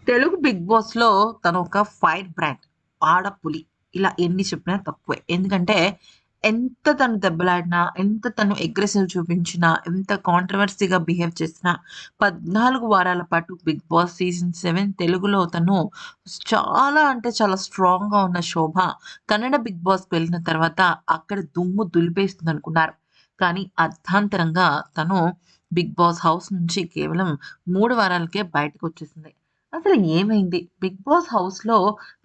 Telugu 'big బాస్‌లో' తనొక fire brand. ఆడపులి. ఇలా ఎన్ని చెప్పినా తక్కువే. ఎందుకంటే ఎంత తను దెబ్బలాడినా, ఎంత తను అగ్రెసివ్ చూపించినా, ఎంత కాంట్రోవర్సీ‌గా బిహేవ్ చేసినా 14 వారాల పాటు 'బిగ్ బాస్' సీజన్ 7 తెలుగులో తను చాలా అంటే చాలా స్ట్రాంగ్‌గా ఉన్న శోభ కన్నడ 'బిగ్ బాస్‌కి' వెళ్ళిన తర్వాత అక్కడ దుమ్ము దులిపేస్తుందనుకున్నారు. కానీ అర్ధాంతరంగా తను 'బిగ్ బాస్' హౌస్ నుంచి కేవలం 3 వారాలకే బయటకొచ్చేసింది. అసలు ఏమైంది? 'బిగ్ బాస్' హౌస్‌లో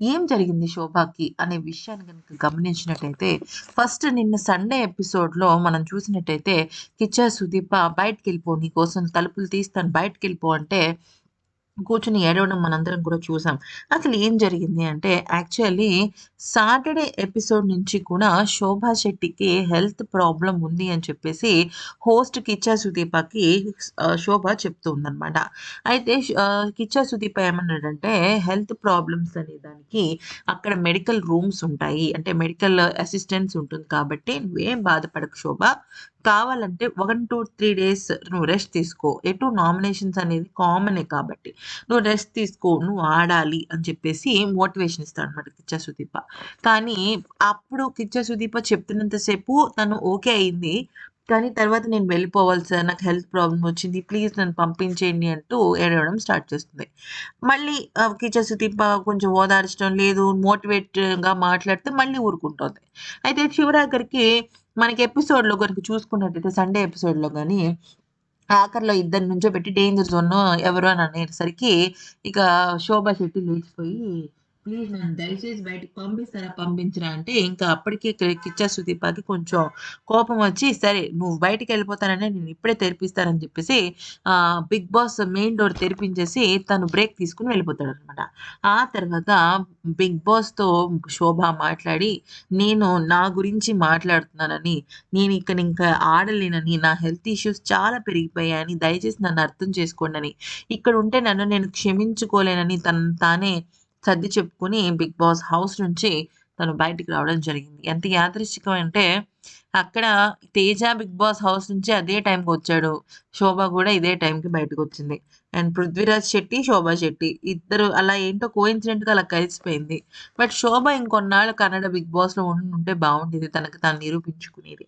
ఏం జరిగింది శోభాకి అనే విషయాన్ని గనుక గమనించినట్టయితే, ఫస్ట్ నిన్న సండే ఎపిసోడ్‌లో మనం చూసినట్టయితే 'కిచ్చా సుదీప' బయటికెళ్ళిపో నీకోసం తలుపులు తీస్తాను బయటికెళ్ళిపో అంటే కూర్చొని ఏడవడం మనందరం కూడా చూసాం. అసలు ఏం జరిగింది అంటే యాక్చువల్లీ సాటర్‌డే ఎపిసోడ్ నుంచి కూడా శోభా శెట్టికి హెల్త్ ప్రాబ్లమ్ ఉంది అని చెప్పేసి హోస్ట్ కిచ్చా సుదీపకి శోభ చెప్తూ ఉందనమాట. అయితే కిచ్చా సుదీప ఏమన్నాడంటే హెల్త్ ప్రాబ్లమ్స్ అనే దానికి అక్కడ మెడికల్ రూమ్స్ ఉంటాయి. అంటే మెడికల్ అసిస్టెన్స్ ఉంటుంది కాబట్టి నువ్వేం బాధపడకు శోభ. కావాలంటే 1-3 డేస్ నువ్వు రెస్ట్ తీసుకో. ఎటు నామినేషన్స్ అనేది కామనే కాబట్టి. నువ్వు రెస్ట్ తీసుకో. నువ్వు ఆడాలి అని చెప్పేసి మోటివేషన్ ఇస్తాడనమాట కిచ్చా సుదీప. కానీ అప్పుడు కిచ్చా సుదీప చెప్తున్నంత సేపు తను ఓకే అయింది. కానీ తర్వాత నేను వెళ్ళిపోవాలి సార్. నాకు హెల్త్ ప్రాబ్లమ్ వచ్చింది. ప్లీజ్ నన్ను పంపించేయండి అంటూ ఏడవడం స్టార్ట్ చేస్తుంది. మళ్ళీ కిచ్చా సుదీప కొంచెం ఓదార్చడం లేదు. మోటివేట్‌గా మాట్లాడితే మళ్ళీ ఊరుకుంటోంది. అయితే చివరాఖరికి మనకి ఎపిసోడ్‌లో గనుక చూసుకున్నట్టయితే సండే ఎపిసోడ్‌లో గాని ఆఖరిలో ఇద్దరిని నుంచోబెట్టి డేంజర్ జోన్‌లో ఎవరు అని అనేసరికి ఇక శోభా శెట్టి లేచిపోయి, "ప్లీజ్ నన్ను దయచేసి బయటికి పంపిస్తారా? పంపించరా?" అంటే ఇంకా అప్పటికే కిచ్చా సుదీపకి కొంచెం కోపం వచ్చి, "సరే నువ్వు బయటికెళ్ళిపోతాననే నేను ఇప్పుడే తెరిపిస్తానని" చెప్పేసి 'బిగ్ బాస్' మెయిన్ డోర్ తెరిపించేసి తను బ్రేక్ తీసుకొని వెళ్ళిపోతాడనమాట. ఆ తర్వాత 'బిగ్ బాస్‌తో' శోభ మాట్లాడి, "నేను నా గురించి మాట్లాడుతున్నానని నేనిక్కడ ఆడలేనని, నా హెల్త్ ఇష్యూస్ చాలా పెరిగిపోయాయని, దయచేసి నన్ను అర్థం చేసుకోండని, ఇక్కడుంటే నన్ను నేను క్షమించుకోలేనని తనను తానే సర్ది చెప్పుకొని 'బిగ్ బాస్' హౌస్ నుంచి తను బయటికి రావడం జరిగింది. ఎంత యాదృచ్చికం అంటే అక్కడ తేజ 'బిగ్ బాస్' హౌస్ నుంచి అదే టైంకొచ్చాడు. శోభ గూడా ఇదే టైంకి బయటకొచ్చింది. అండ్ 'పృథ్వీరాజ్ శెట్టి', 'శోభా శెట్టి' ఇద్దరు అలా ఏంటో కోయిన్సిడెంట్‌గా అలా కలిసిపోయింది. బట్ శోభ ఇంకొన్నాళ్ళు కన్నడ 'బిగ్ బాస్‌లో' ఉండుంటే బావుండేది. తనకు తాను నిరూపించుకునేది.